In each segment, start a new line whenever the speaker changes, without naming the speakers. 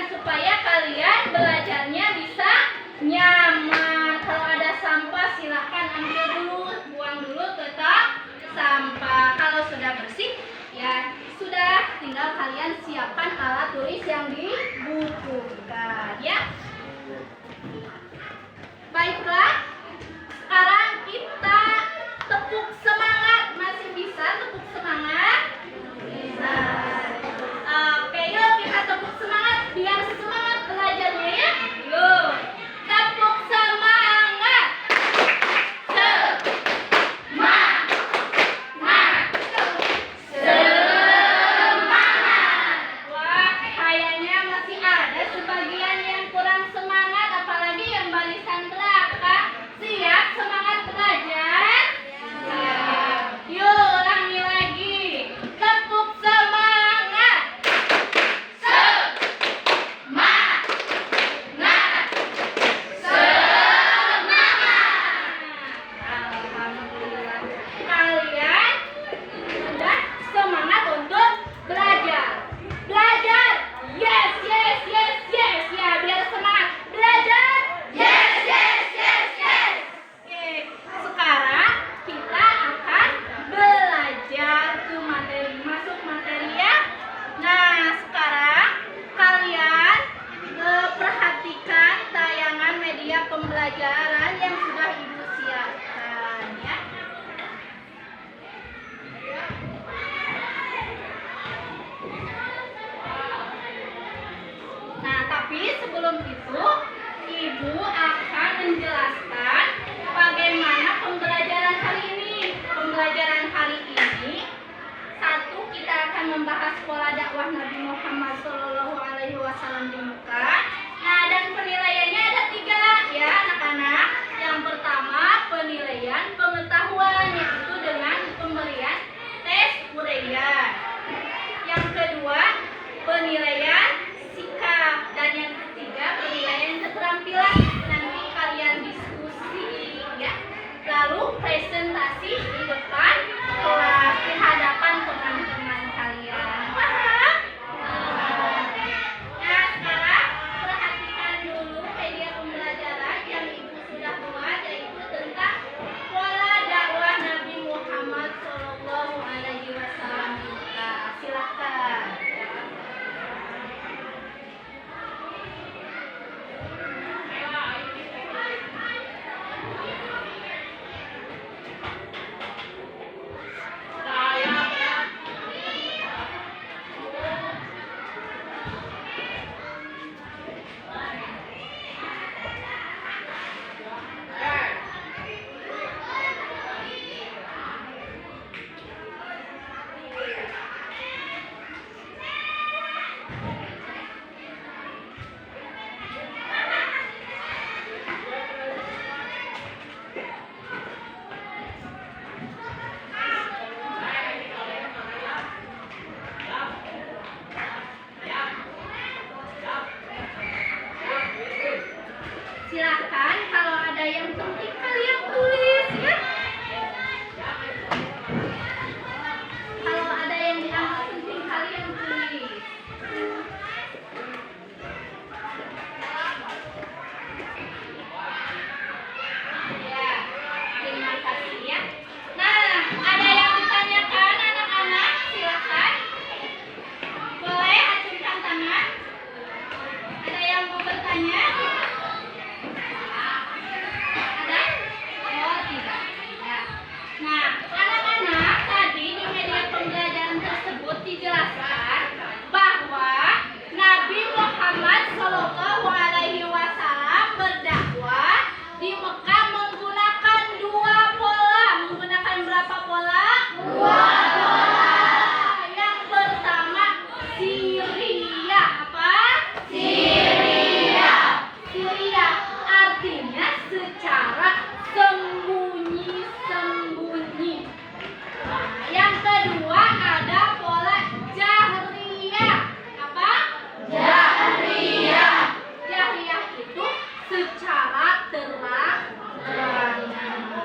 supaya kalian belajarnya bisa nyaman. Kalau ada sampah silahkan ambil dulu, buang dulu ke tong sampah. Kalau sudah bersih, ya sudah, tinggal kalian siapkan alat tulis yang dibutuhkan, ya. Baiklah, sekarang kita tepuk semangat. Masih bisa tepuk semangat? Bisa. Oke, yuk kita tepuk semangat biar semangat belajarnya, ya. Yuk, tepuk semangat. Semangat. Semangat. Wah, kayaknya masih ada sebagian yang kurang semangat, apalagi yang barisan belakang. Siap semangat belajar? Siap. Yuk, ulangi lagi. Tepuk semangat. Semangat. Semangat. Alhamdulillah. Kalian sudah semangat untuk belajar. Belajar. Yes, yes, yes, yes. Ya, biar semangat. Belajar. Yes, yes, yes, yes. Oke, sekarang kita akan belajar ke materi, masuk materi, ya. Nah, sekarang kalian perhatikan tayangan media pembelajaran yang sudah Ibu siapkan, ya. Nah, tapi sebelum itu Ibu akan menjelaskan bagaimana pembelajaran hari ini. Pembelajaran hari ini, satu, kita akan membahas pola dakwah Nabi Muhammad SAW di Mekah. Nah, dan penilaiannya ada 3, ya anak-anak. Yang pertama, penilaian pengetahuan, yaitu dengan pemberian tes uraian. Yang kedua, penilaian sikap. Dan yang ketiga, penilaian keterampilan. Nanti kalian diskusi, ya. Lalu presentasi di depan kelas, di hadapan teman-teman kalian. Paham? Nah, sekarang perhatikan dulu media pembelajaran yang Ibu sudah buat, yaitu tentang pola dakwah Nabi Muhammad SAW. Silakan. Silakan, kalau ada yang penting kalian tulis, ya. Kalau ada yang dianggap penting kalian tulis. Ya, terima kasih, ya. Nah, ada yang ditanyakan anak-anak? Silakan. Boleh acungkan tangan. Ada yang mau bertanya? Ada? Oh, tidak. Ya. Nah, anak-anak, tadi di media pembelajaran tersebut dijelaskan bahwa Nabi Muhammad SAW berdakwah di Mekah menggunakan 2 pola. Menggunakan berapa pola? 2 pola. Yang pertama, Syria. Apa? Syria. Syria artinya secara sembunyi-sembunyi. Nah, yang kedua ada pola jahriyah. Apa? Jahriyah. Jahriyah itu secara terang-terangan.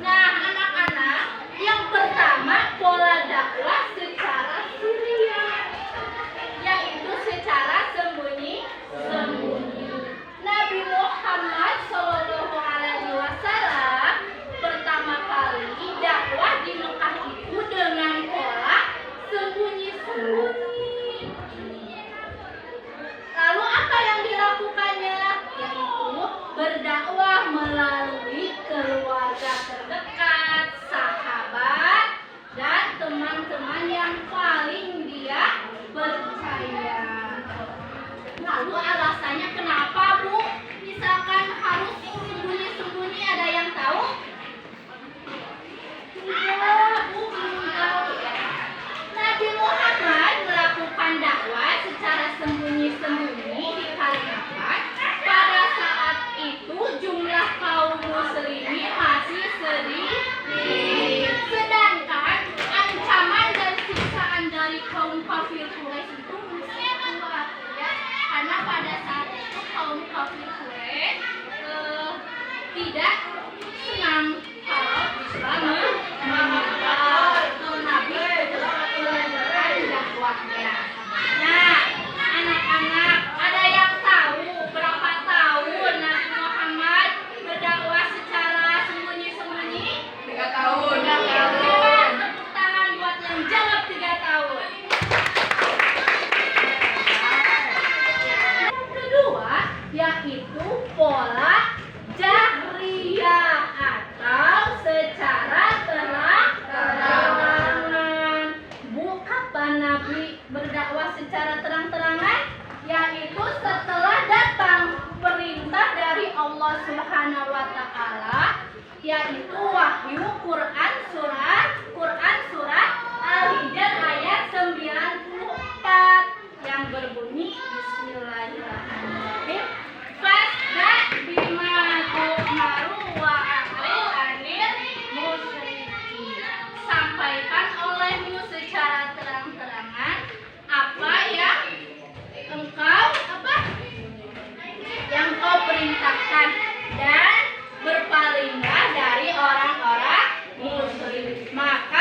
Nah, anak-anak, yang pertama pola dakwah secara Syria, yaitu secara sembunyi berdakwah melalui keluarga terdekat, sahabat, dan teman-teman yang paling dia percaya. Lalu alasannya kenapa, Bu? Misalkan harus sembunyi-sembunyi, ada yang tahu? Enggak, Bu, enggak. Nabi Muhammad melakukan dakwah secara sembunyi-sembunyi di Kalimantan. Pada saat itu jumlah kaum muslimin masih sedikit. Sedangkan ancaman dan siksaan dari kaum kafir Quraisy itu masih kuat, ya. Karena pada saat itu kaum kafir Quraisy tidak senang kalau Islam menyebar. Nabi melanjutkan dakwahnya. Nah, anak-anak, ada yang tahu berapa tahun Nabi Muhammad berdakwah secara sembunyi-sembunyi?
3 tahun.
3 tahun. Hebat, tepuk tangan buat yang jawab 3 tahun. Yang kedua, yaitu pola jahriyah atau secara terang-terangan. Bu, kapan Nabi berdakwah secara terang-terangan? Yaitu setelah datang perintah dari Allah Subhanahu wa taala, yaitu wahyu Quran surat Al-Hijr ayat 94 yang berbunyi Bismillahirrahmanirrahim. Fasda bima tu'maru wa a'rid 'anil musyrikin. Sampaikan olehmu secara terang-terangan apa yang engkau perintahkan, dan berpalinglah dari orang-orang musyrik. Maka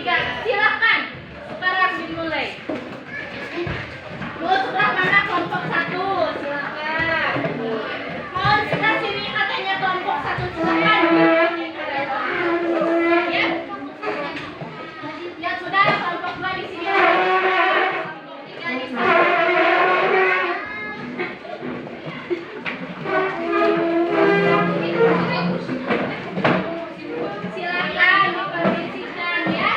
3. Silakan. Sekarang dimulai. Bu, sebelah mana kelompok 1? Silakan. Mohon sebelah sini katanya kelompok 1. Silakan. Ya. Ya sudah, kelompok 2 di sini. Kelompok 3 di sana. Silakan diposisikan ya.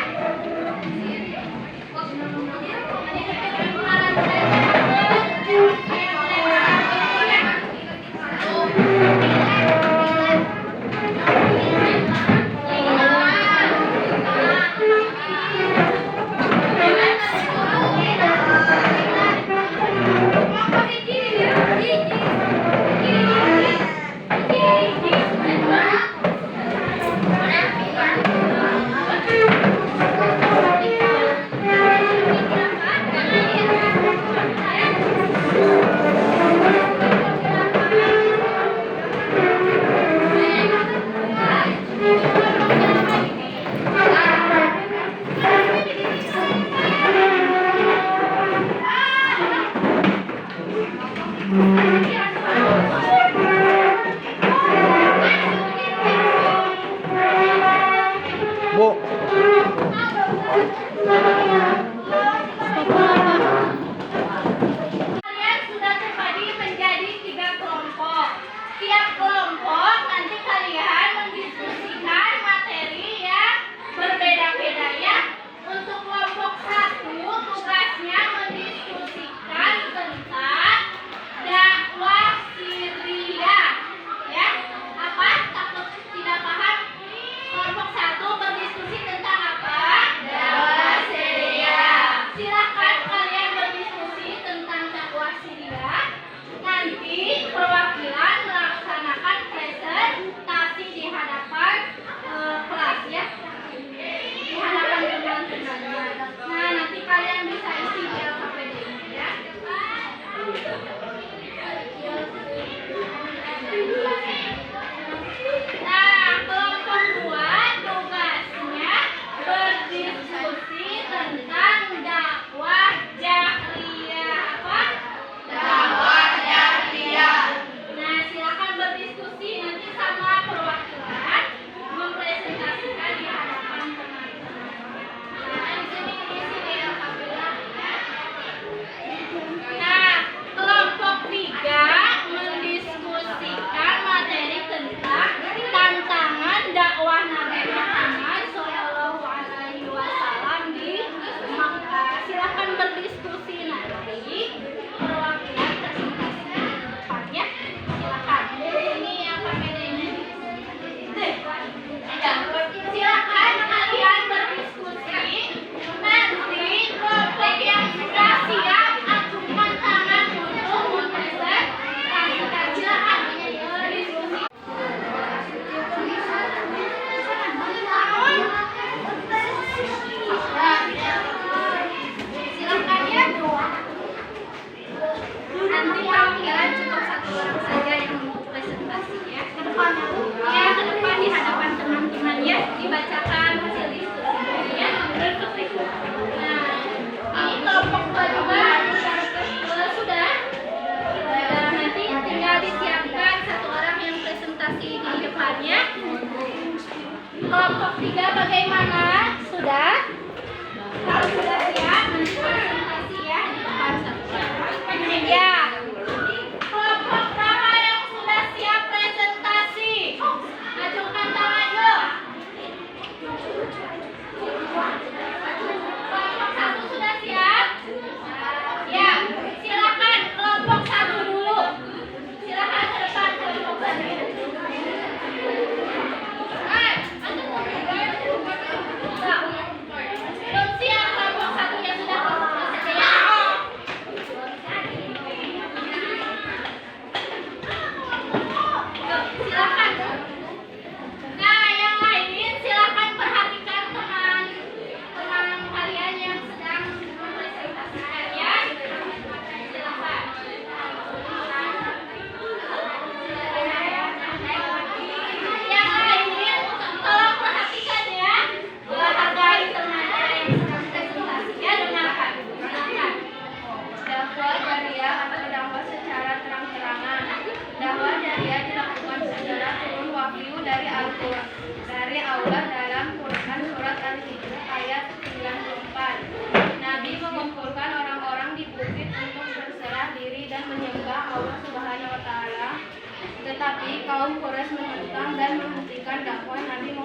kaum Quraisy menentang dan menghentikan dakwah Nabi Muhammad